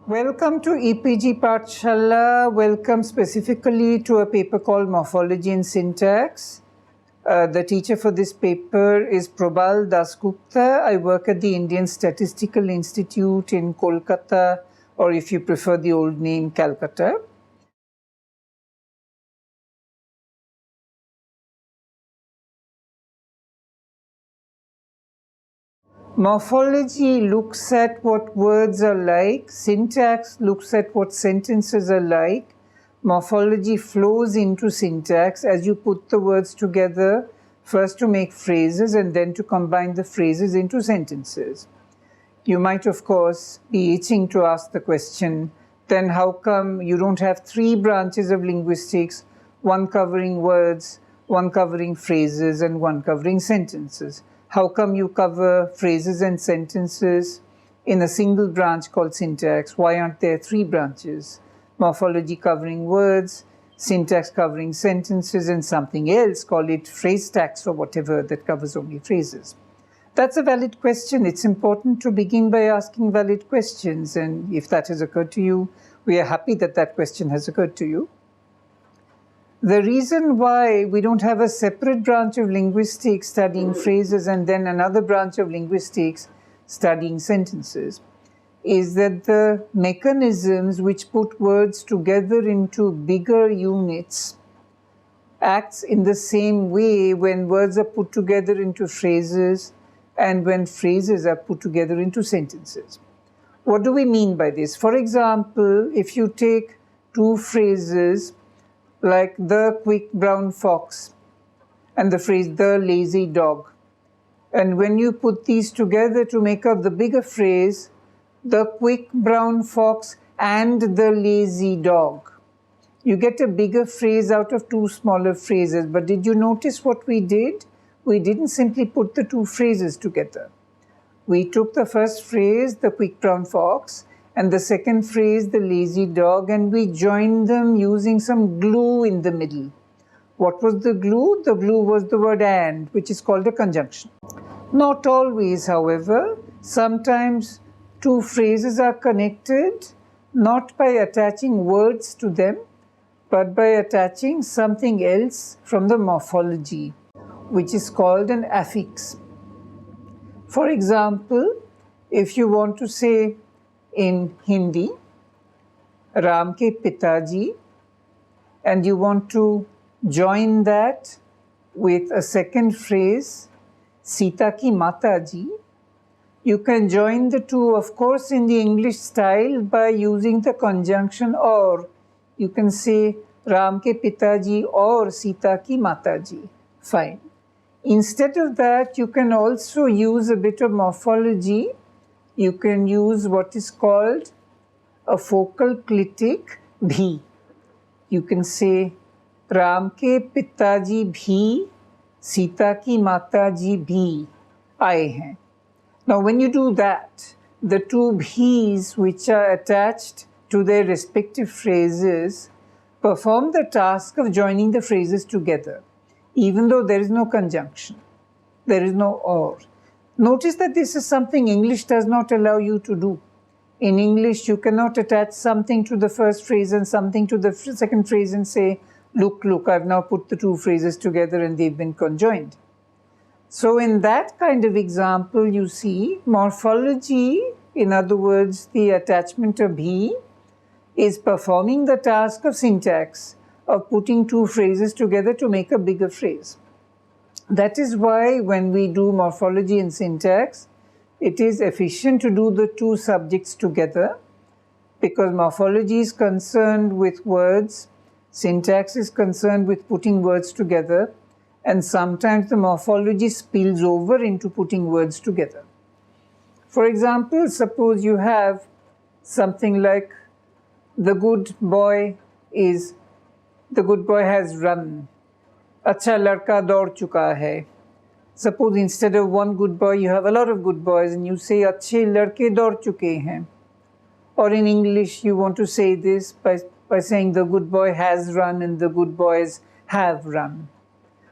Welcome to EPG Pathshala. Welcome specifically to a paper called Morphology and Syntax. The teacher for this paper is Probal Dasgupta. I work at the Indian Statistical Institute in Kolkata, or if you prefer the old name, Calcutta. Morphology looks at what words are like. Syntax looks at what sentences are like. Morphology flows into syntax as you put the words together, first to make phrases and then to combine the phrases into sentences. You might, of course, be itching to ask the question, then how come you don't have three branches of linguistics, one covering words, one covering phrases, and one covering sentences? How come you cover phrases and sentences in a single branch called syntax? Why aren't there three branches? Morphology covering words, syntax covering sentences, and something else, call it phrase tax or whatever, that covers only phrases. That's a valid question. It's important to begin by asking valid questions. And if that has occurred to you, we are happy that that question has occurred to you. The reason why we don't have a separate branch of linguistics studying phrases and then another branch of linguistics studying sentences is that the mechanisms which put words together into bigger units acts in the same way when words are put together into phrases and when phrases are put together into sentences. What do we mean by this? For example, if you take two phrases like the quick brown fox and the phrase the lazy dog, and when you put these together to make up the bigger phrase, the quick brown fox and the lazy dog, you get a bigger phrase out of two smaller phrases. But did you notice what we did? We didn't simply put the two phrases together. We took the first phrase, the quick brown fox, and the second phrase, the lazy dog, and we joined them using some glue in the middle. What was the glue? The glue was the word and, which is called a conjunction. Not always, however. Sometimes two phrases are connected not by attaching words to them, but by attaching something else from the morphology, which is called an affix. For example, if you want to say in Hindi, Ram ke Pitaji, and you want to join that with a second phrase, Sita ki Mataji, you can join the two, of course, in the English style by using the conjunction or. You can say Ram ke Pitaji or Sita ki Mataji. Fine. Instead of that, you can also use a bit of morphology. You can use what is called a focal clitic bhi. You can say Ram ke Pitaji bhi, Sita ki Mataji bhi aaye hain. Now, when you do that, the two bhis which are attached to their respective phrases perform the task of joining the phrases together, even though there is no conjunction, there is no or. Notice that this is something English does not allow you to do. In English, you cannot attach something to the first phrase and something to the second phrase and say, look, I've now put the two phrases together and they've been conjoined. So in that kind of example, you see, morphology, in other words, the attachment of bhi, is performing the task of syntax, of putting two phrases together to make a bigger phrase. That is why when we do morphology and syntax, it is efficient to do the two subjects together, because morphology is concerned with words, syntax is concerned with putting words together, and sometimes the morphology spills over into putting words together. For example, suppose you have something like the good boy has run. Acha ladka daud chuka hai. Suppose instead of one good boy, you have a lot of good boys and you say, Achhe ladke daud chuke hain. Or in English, you want to say this by saying the good boy has run and the good boys have run.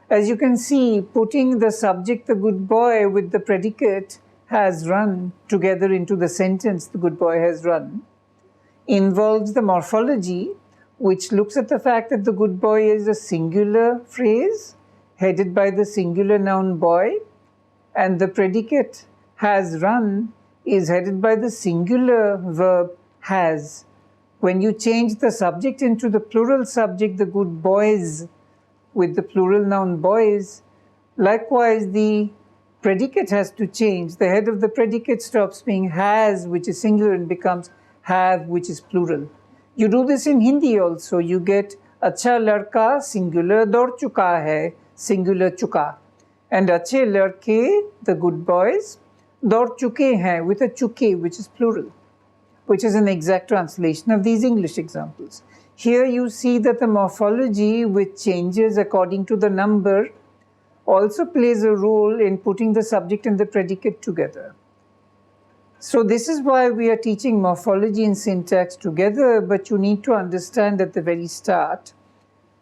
As you can see, putting the subject, the good boy, with the predicate has run together into the sentence, the good boy has run, involves the morphology, which looks at the fact that the good boy is a singular phrase headed by the singular noun boy, and the predicate has run is headed by the singular verb has. When you change the subject into the plural subject, the good boys, with the plural noun boys, likewise the predicate has to change. The head of the predicate stops being has, which is singular, and becomes have, which is plural. You do this in Hindi also. You get acha ladka, singular, daud chuka hai, singular chuka. And ache ladke, the good boys, daud chuke hain, with a chuke, which is plural, which is an exact translation of these English examples. Here you see that the morphology, which changes according to the number, also plays a role in putting the subject and the predicate together. So this is why we are teaching morphology and syntax together, but you need to understand at the very start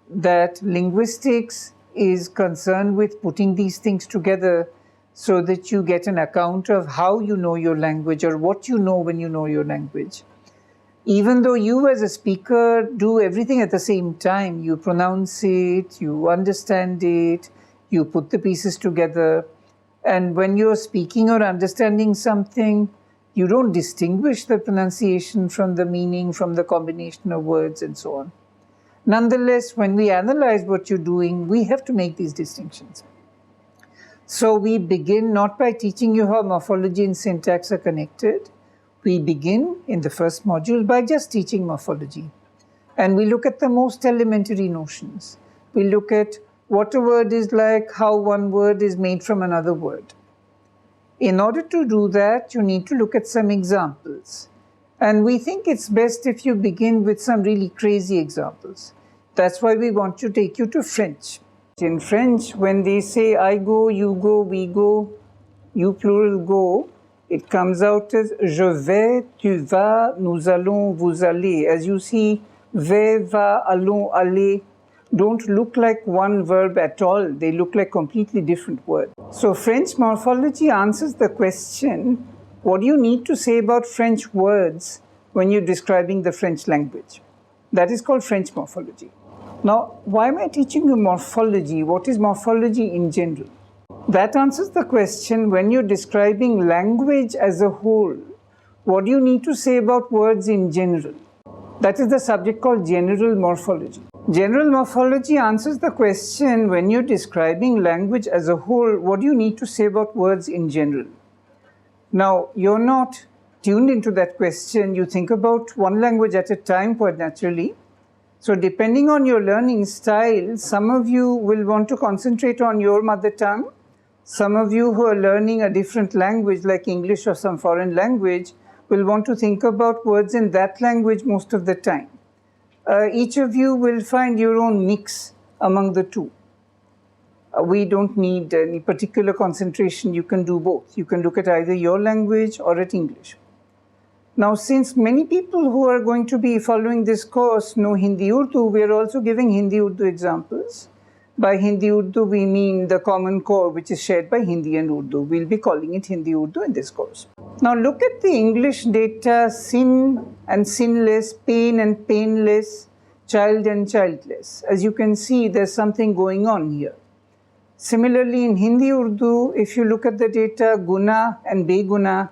that linguistics is concerned with putting these things together so that you get an account of how you know your language or what you know when you know your language. Even though you as a speaker do everything at the same time, you pronounce it, you understand it, you put the pieces together, and when you're speaking or understanding something, you don't distinguish the pronunciation from the meaning, from the combination of words and so on. Nonetheless, when we analyze what you're doing, we have to make these distinctions. So we begin not by teaching you how morphology and syntax are connected. We begin in the first module by just teaching morphology. And we look at the most elementary notions. We look at what a word is like, how one word is made from another word. In order to do that, you need to look at some examples. And we think it's best if you begin with some really crazy examples. That's why we want to take you to French. In French, when they say I go, you go, we go, you plural go, it comes out as je vais, tu vas, nous allons, vous allez. As you see, vais, va, allons, aller don't look like one verb at all. They look like completely different words. So French morphology answers the question, what do you need to say about French words when you're describing the French language? That is called French morphology. Now, why am I teaching you morphology? What is morphology in general? That answers the question, when you're describing language as a whole, what do you need to say about words in general? That is the subject called general morphology. General morphology answers the question, when you're describing language as a whole, what do you need to say about words in general? Now, you're not tuned into that question. You think about one language at a time quite naturally. So depending on your learning style, some of you will want to concentrate on your mother tongue. Some of you who are learning a different language like English or some foreign language will want to think about words in that language most of the time. Each of you will find your own mix among the two. We don't need any particular concentration. You can do both. You can look at either your language or at English. Now, since many people who are going to be following this course know Hindi Urdu, we are also giving Hindi Urdu examples. By Hindi Urdu, we mean the common core which is shared by Hindi and Urdu. We'll be calling it Hindi Urdu in this course. Now, look at the English data, sin and sinless, pain and painless, child and childless. As you can see, there's something going on here. Similarly, in Hindi Urdu, if you look at the data, guna and beguna,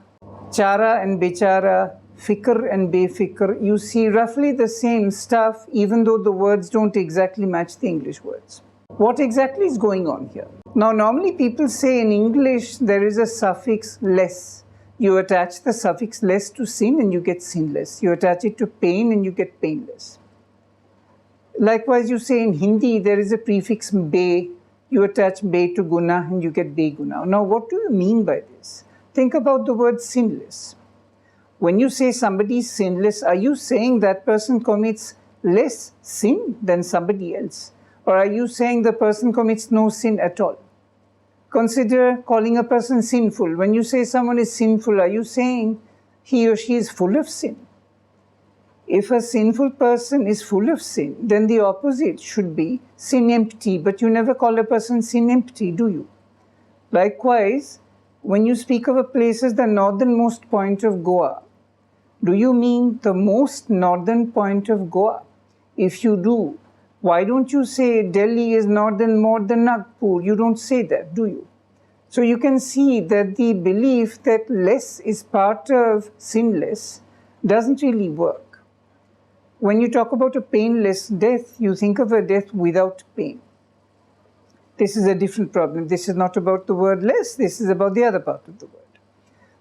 chara and bechara, fikr and befikr, you see roughly the same stuff, even though the words don't exactly match the English words. What exactly is going on here? Now, normally people say in English there is a suffix less. You attach the suffix less to sin and you get sinless. You attach it to pain and you get painless. Likewise, you say in Hindi there is a prefix be. You attach be to guna and you get beguna. Now, what do you mean by this? Think about the word sinless. When you say somebody is sinless, are you saying that person commits less sin than somebody else? Or are you saying the person commits no sin at all? Consider calling a person sinful. When you say someone is sinful, are you saying he or she is full of sin? If a sinful person is full of sin, then the opposite should be sin empty. But you never call a person sin empty, do you? Likewise, when you speak of a place as the northernmost point of Goa, Do you mean the most northern point of Goa? If you do, why don't you say Delhi is northern more than Nagpur? You don't say that, do you? So you can see that the belief that less is part of sinless doesn't really work. When you talk about a painless death, you think of a death without pain. This is a different problem. This is not about the word less, this is about the other part of the word.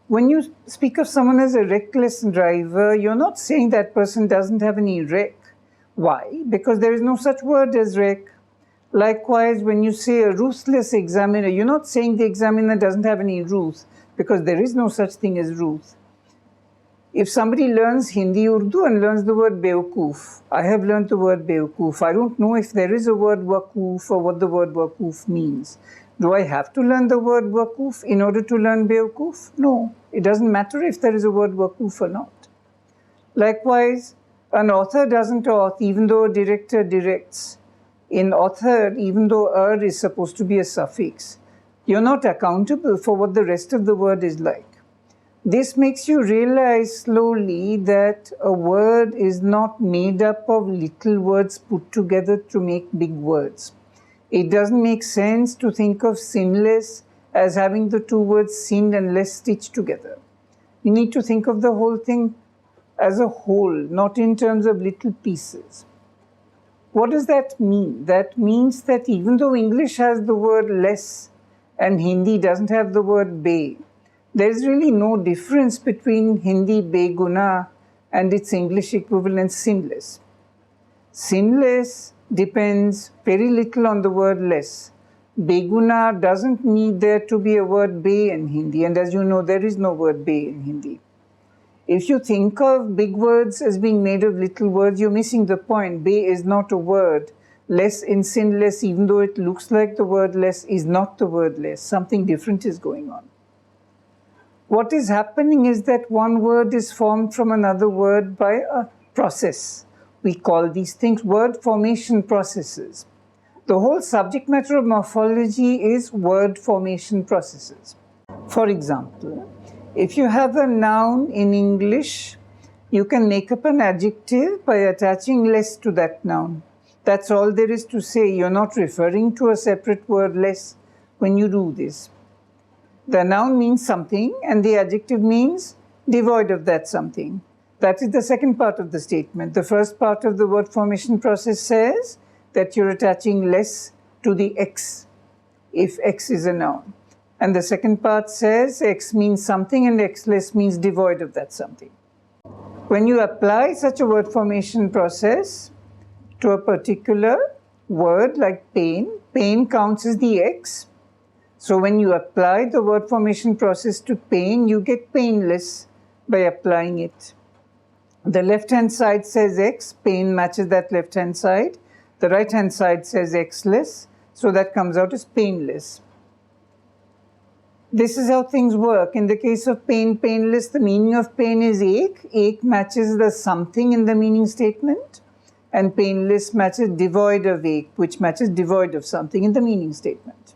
When you speak of someone as a reckless driver, you're not saying that person doesn't have any wreck. Why? Because there is no such word as wreck. Likewise, when you say a ruthless examiner, you're not saying the examiner doesn't have any ruth, because there is no such thing as ruth. If somebody learns Hindi Urdu and learns the word Beokoof, I have learned the word Beokoof. I don't know if there is a word Wakoof or what the word Wakoof means. Do I have to learn the word Wakoof in order to learn Beokoof? No. It doesn't matter if there is a word Wakoof or not. Likewise, an author doesn't author even though a director directs. In author, even though is supposed to be a suffix, you're not accountable for what the rest of the word is like. This makes you realize slowly that a word is not made up of little words put together to make big words. It doesn't make sense to think of sinless as having the two words sin and less stitched together. You need to think of the whole thing as a whole, not in terms of little pieces. What does that mean? That means that even though English has the word less and Hindi doesn't have the word be, there is really no difference between Hindi beguna and its English equivalent sinless. Sinless depends very little on the word less. Beguna doesn't need there to be a word be in Hindi, and as you know, there is no word be in Hindi. If you think of big words as being made of little words, you're missing the point. Be is not a word. Less in sinless, even though it looks like the word less, is not the word less. Something different is going on. What is happening is that one word is formed from another word by a process. We call these things word formation processes. The whole subject matter of morphology is word formation processes. For example, if you have a noun in English, you can make up an adjective by attaching less to that noun. That's all there is to say. You're not referring to a separate word less when you do this. The noun means something and the adjective means devoid of that something. That is the second part of the statement. The first part of the word formation process says that you're attaching less to the X if X is a noun. And the second part says X means something and X less means devoid of that something. When you apply such a word formation process to a particular word like pain, pain counts as the X. So when you apply the word formation process to pain, you get painless by applying it. The left-hand side says X, pain matches that left-hand side. The right-hand side says X-less, so that comes out as painless. This is how things work. In the case of pain, painless, the meaning of pain is ache. Ache matches the something in the meaning statement. And painless matches devoid of ache, which matches devoid of something in the meaning statement.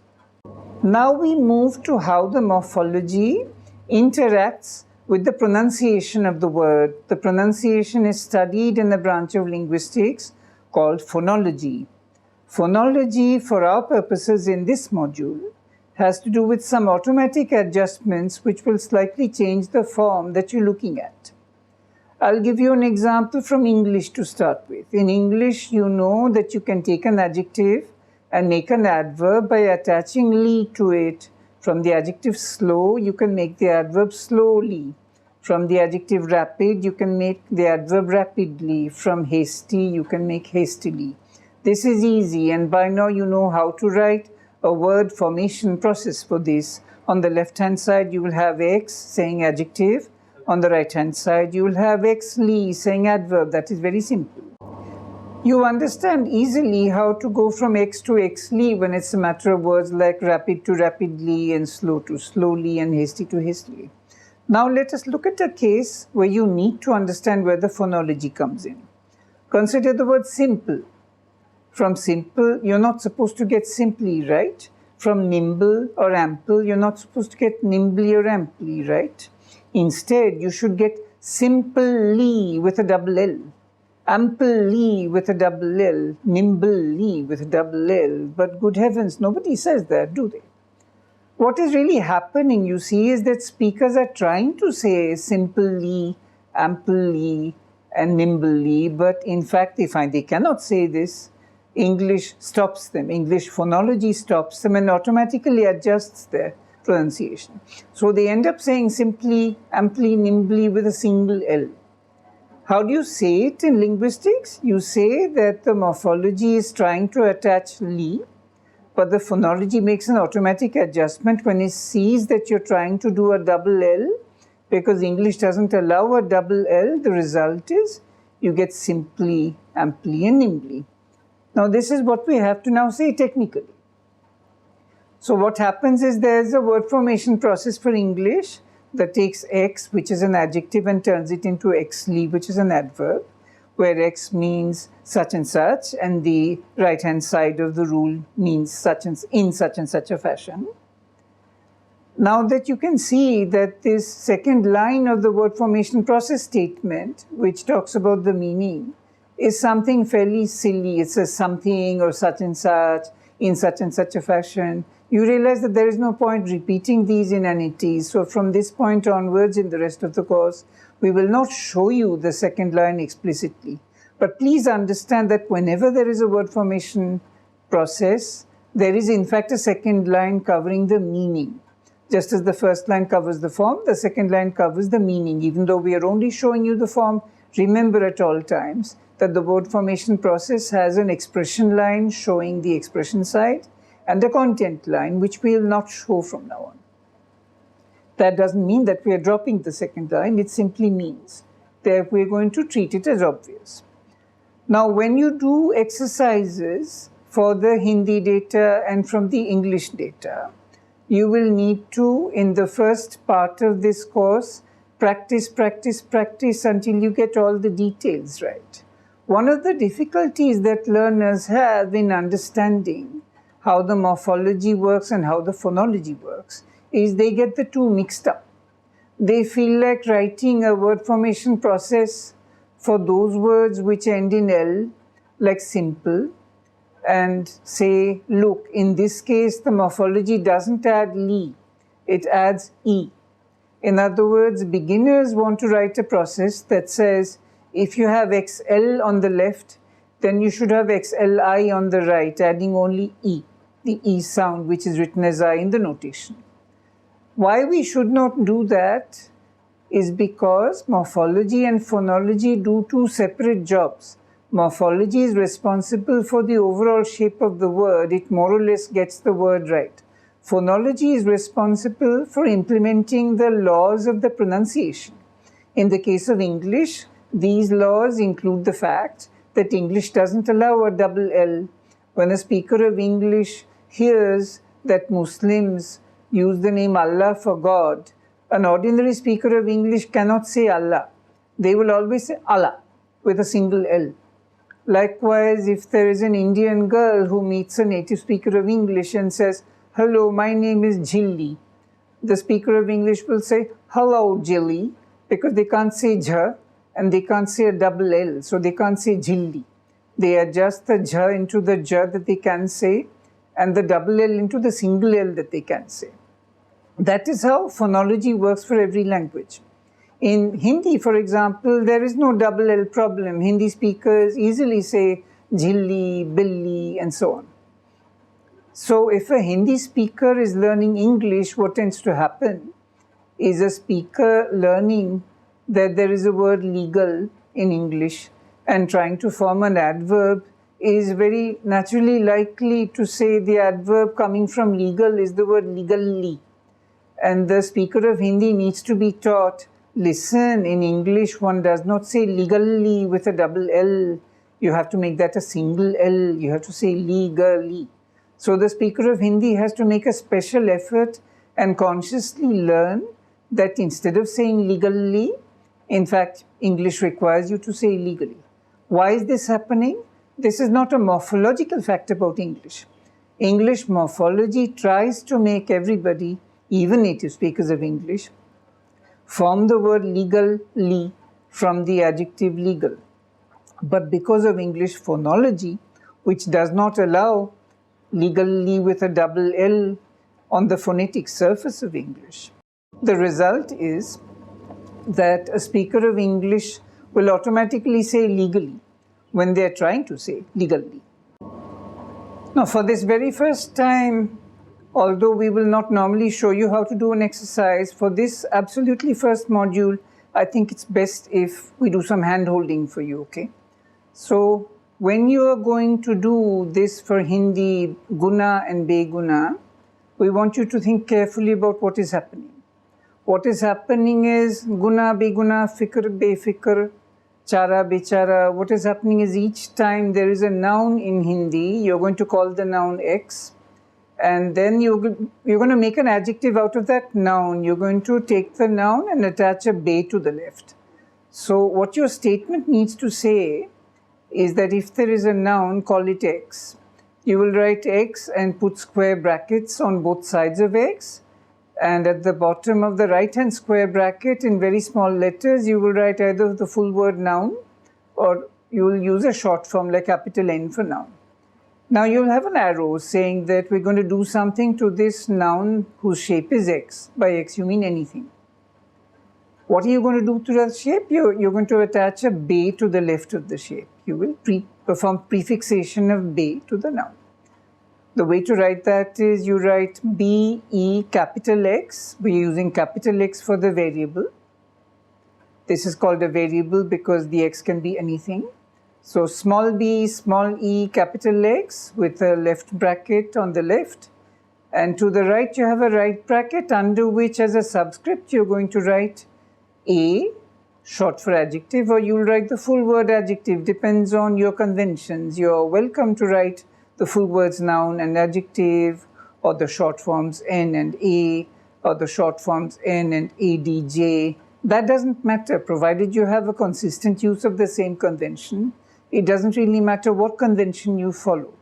Now we move to how the morphology interacts with the pronunciation of the word. The pronunciation is studied in a branch of linguistics called phonology. Phonology, for our purposes in this module, has to do with some automatic adjustments which will slightly change the form that you're looking at. I'll give you an example from English to start with. In English, you know that you can take an adjective and make an adverb by attaching "ly" to it. From the adjective slow, you can make the adverb slowly. From the adjective rapid, you can make the adverb rapidly. From hasty, you can make hastily. This is easy, and by now you know how to write a word formation process for this. On the left-hand side, you will have X saying adjective. On the right-hand side, you will have X-ly saying adverb. That is very simple. You understand easily how to go from X to X-ly when it's a matter of words like rapid to rapidly and slow to slowly and hasty to hastily. Now let us look at a case where you need to understand where the phonology comes in. Consider the word simple. From simple, you're not supposed to get simply, right? From nimble or ample, you're not supposed to get nimbly or amply, right? Instead, you should get simply with a double L, amply with a double L, nimbly with a double L. But good heavens, nobody says that, do they? What is really happening, you see, is that speakers are trying to say simply, amply, and nimbly, but in fact they find they cannot say this. English stops them, English phonology stops them and automatically adjusts their pronunciation. So they end up saying simply, amply, nimbly with a single L. How do you say it in linguistics? You say that the morphology is trying to attach li, but the phonology makes an automatic adjustment when it sees that you're trying to do a double L. Because English doesn't allow a double L, the result is you get simply, amply, and nimbly. Now this is what we have to now say technically. So what happens is there's a word formation process for English that takes X, which is an adjective, and turns it into Xly, which is an adverb, where X means such and such, and the right-hand side of the rule means such and in such and such a fashion. Now that you can see that this second line of the word formation process statement, which talks about the meaning, is something fairly silly. It says something or such and such in such and such a fashion. You realize that there is no point repeating these inanities. So from this point onwards in the rest of the course, we will not show you the second line explicitly. But please understand that whenever there is a word formation process, there is in fact a second line covering the meaning. Just as the first line covers the form, the second line covers the meaning. Even though we are only showing you the form, remember at all times that the word formation process has an expression line showing the expression side and a content line, which we will not show from now on. That doesn't mean that we are dropping the second line. It simply means that we're going to treat it as obvious. Now, when you do exercises for the Hindi data and from the English data, you will need to, in the first part of this course, practice until you get all the details right. One of the difficulties that learners have in understanding how the morphology works and how the phonology works is they get the two mixed up. They feel like writing a word formation process for those words which end in L, like simple, and say, look, in this case, the morphology doesn't add li, it adds e. In other words, beginners want to write a process that says, if you have XL on the left, then you should have XLI on the right, adding only E, the E sound, which is written as I in the notation. Why we should not do that is because morphology and phonology do two separate jobs. Morphology is responsible for the overall shape of the word. It more or less gets the word right. Phonology is responsible for implementing the laws of the pronunciation. In the case of English, these laws include the fact that English doesn't allow a double L. When a speaker of English hears that Muslims use the name Allah for God, an ordinary speaker of English cannot say Allah. They will always say Allah with a single L. Likewise, if there is an Indian girl who meets a native speaker of English and says, hello, my name is Jilli, the speaker of English will say, hello, Jilli, because they can't say Jha and they can't say a double L, so they can't say Jilli. They adjust the Jha into the Jha that they can say and the double L into the single L that they can say. That is how phonology works for every language. In Hindi, for example, there is no double L problem. Hindi speakers easily say Jilli, Billi, and so on. So if a Hindi speaker is learning English, what tends to happen is a speaker learning that there is a word legal in English and trying to form an adverb is very naturally likely to say the adverb coming from legal is the word legally. And the speaker of Hindi needs to be taught, listen, in English one does not say legally with a double L. You have to make that a single L. You have to say legally. So the speaker of Hindi has to make a special effort and consciously learn that instead of saying legally, in fact, English requires you to say legally. Why is this happening? This is not a morphological fact about English. English morphology tries to make everybody, even native speakers of English, form the word legally from the adjective legal. But because of English phonology, which does not allow legally with a double L on the phonetic surface of English, the result is that a speaker of English will automatically say legally when they are trying to say legally. Now, for this very first time, although we will not normally show you how to do an exercise, for this absolutely first module, I think it's best if we do some hand-holding for you, okay? So, when you are going to do this for Hindi, guna and beguna, we want you to think carefully about what is happening. What is happening is guna, beguna, fikr, befikr, chara, bechara. What is happening is each time there is a noun in Hindi, you're going to call the noun X, and then you're going to make an adjective out of that noun. You're going to take the noun and attach a be to the left. So what your statement needs to say is that if there is a noun, call it X. You will write X and put square brackets on both sides of X. And at the bottom of the right-hand square bracket in very small letters, you will write either the full word noun or you will use a short form like capital N for noun. Now you'll have an arrow saying that we're going to do something to this noun whose shape is X. By X you mean anything. What are you going to do to that shape? You're going to attach a be to the left of the shape. You will perform prefixation of be to the noun. The way to write that is you write B-E capital X. We're using capital X for the variable. This is called a variable because the X can be anything. So small b, small e, capital X with a left bracket on the left. And to the right you have a right bracket under which as a subscript you're going to write A, short for adjective, or you'll write the full word adjective, depends on your conventions. You're welcome to write the full words noun and adjective, or the short forms N and A, or the short forms N and ADJ. That doesn't matter, provided you have a consistent use of the same convention. It doesn't really matter what convention you follow.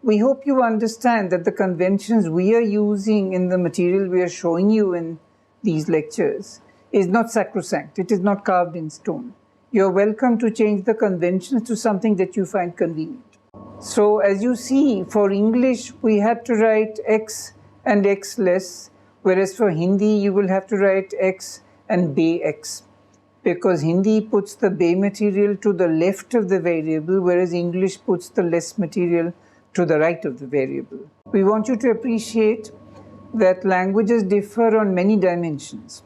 We hope you understand that the conventions we are using in the material we are showing you in these lectures is not sacrosanct. It is not carved in stone. You're welcome to change the conventions to something that you find convenient. So as you see, for English, we had to write X and X less, whereas for Hindi, you will have to write X and be X, because Hindi puts the be material to the left of the variable, whereas English puts the less material to the right of the variable. We want you to appreciate that languages differ on many dimensions.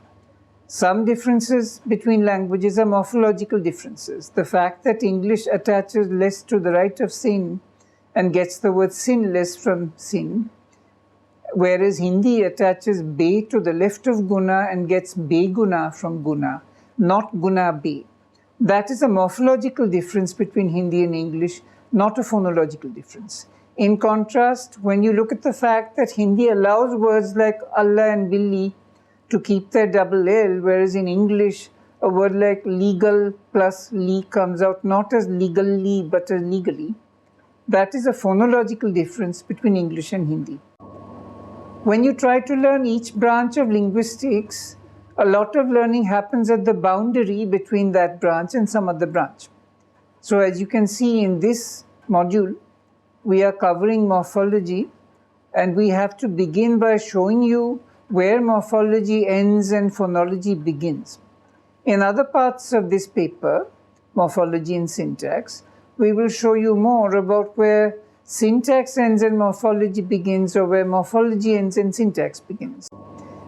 Some differences between languages are morphological differences. The fact that English attaches less to the right of sin and gets the word sin less from sin, whereas Hindi attaches be to the left of guna and gets beguna from guna, not guna be. That is a morphological difference between Hindi and English, not a phonological difference. In contrast, when you look at the fact that Hindi allows words like Allah and Billi to keep their double L, whereas in English, a word like legal plus li comes out not as legally but as legally. That is a phonological difference between English and Hindi. When you try to learn each branch of linguistics, a lot of learning happens at the boundary between that branch and some other branch. So as you can see in this module, we are covering morphology, and we have to begin by showing you where morphology ends and phonology begins. In other parts of this paper, Morphology and Syntax, we will show you more about where syntax ends and morphology begins, or where morphology ends and syntax begins.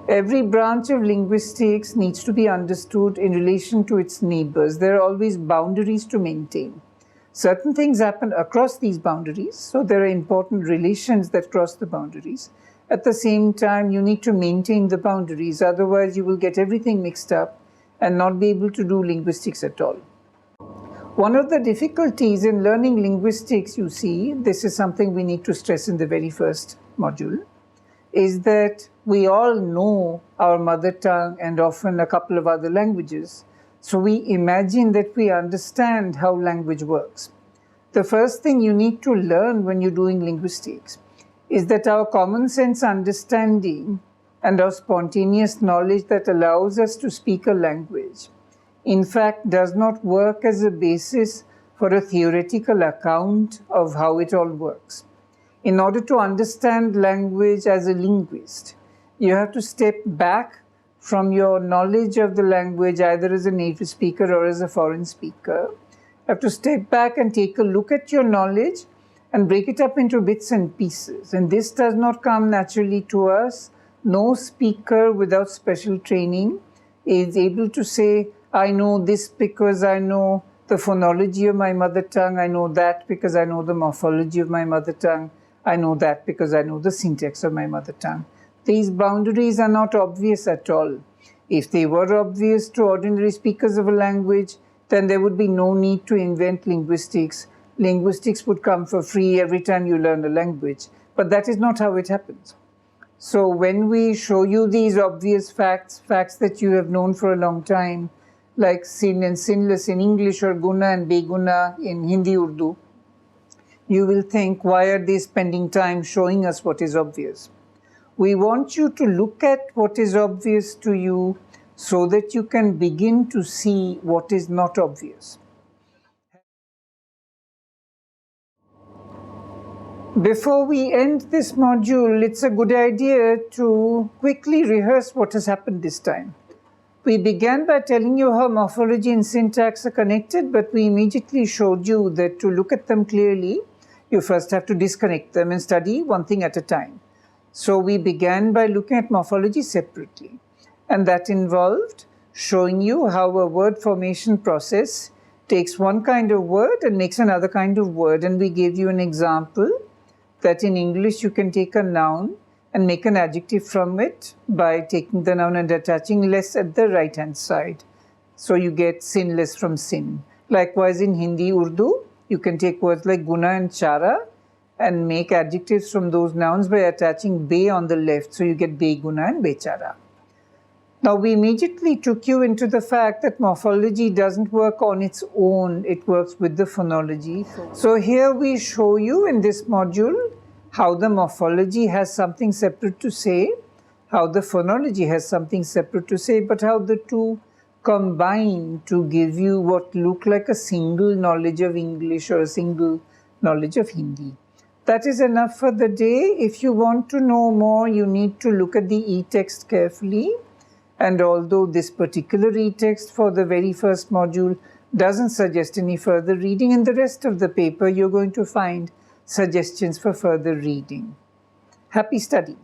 Every branch of linguistics needs to be understood in relation to its neighbors. There are always boundaries to maintain. Certain things happen across these boundaries, so there are important relations that cross the boundaries. At the same time, you need to maintain the boundaries, otherwise you will get everything mixed up and not be able to do linguistics at all. One of the difficulties in learning linguistics, you see, this is something we need to stress in the very first module, is that we all know our mother tongue and often a couple of other languages. So we imagine that we understand how language works. The first thing you need to learn when you're doing linguistics is that our common sense understanding and of spontaneous knowledge that allows us to speak a language, in fact, does not work as a basis for a theoretical account of how it all works. In order to understand language as a linguist, you have to step back from your knowledge of the language, either as a native speaker or as a foreign speaker. You have to step back and take a look at your knowledge and break it up into bits and pieces. And this does not come naturally to us. No speaker without special training is able to say, I know this because I know the phonology of my mother tongue, I know that because I know the morphology of my mother tongue, I know that because I know the syntax of my mother tongue. These boundaries are not obvious at all. If they were obvious to ordinary speakers of a language, then there would be no need to invent linguistics. Linguistics would come for free every time you learn a language. But that is not how it happens. So when we show you these obvious facts, facts that you have known for a long time, like sin and sinless in English or guna and beguna in Hindi Urdu, you will think, why are they spending time showing us what is obvious? We want you to look at what is obvious to you so that you can begin to see what is not obvious. Before we end this module, it's a good idea to quickly rehearse what has happened this time. We began by telling you how morphology and syntax are connected, but we immediately showed you that to look at them clearly, you first have to disconnect them and study one thing at a time. So we began by looking at morphology separately, and that involved showing you how a word formation process takes one kind of word and makes another kind of word, and we gave you an example that in English you can take a noun and make an adjective from it by taking the noun and attaching less at the right-hand side. So you get sinless from sin. Likewise in Hindi, Urdu, you can take words like guna and chara and make adjectives from those nouns by attaching be on the left. So you get beguna and bechara. Now we immediately took you into the fact that morphology doesn't work on its own, it works with the phonology. So here we show you in this module how the morphology has something separate to say, how the phonology has something separate to say, but how the two combine to give you what look like a single knowledge of English or a single knowledge of Hindi. That is enough for the day. If you want to know more, you need to look at the e-text carefully. And although this particular e-text for the very first module doesn't suggest any further reading, in the rest of the paper you're going to find suggestions for further reading. Happy study.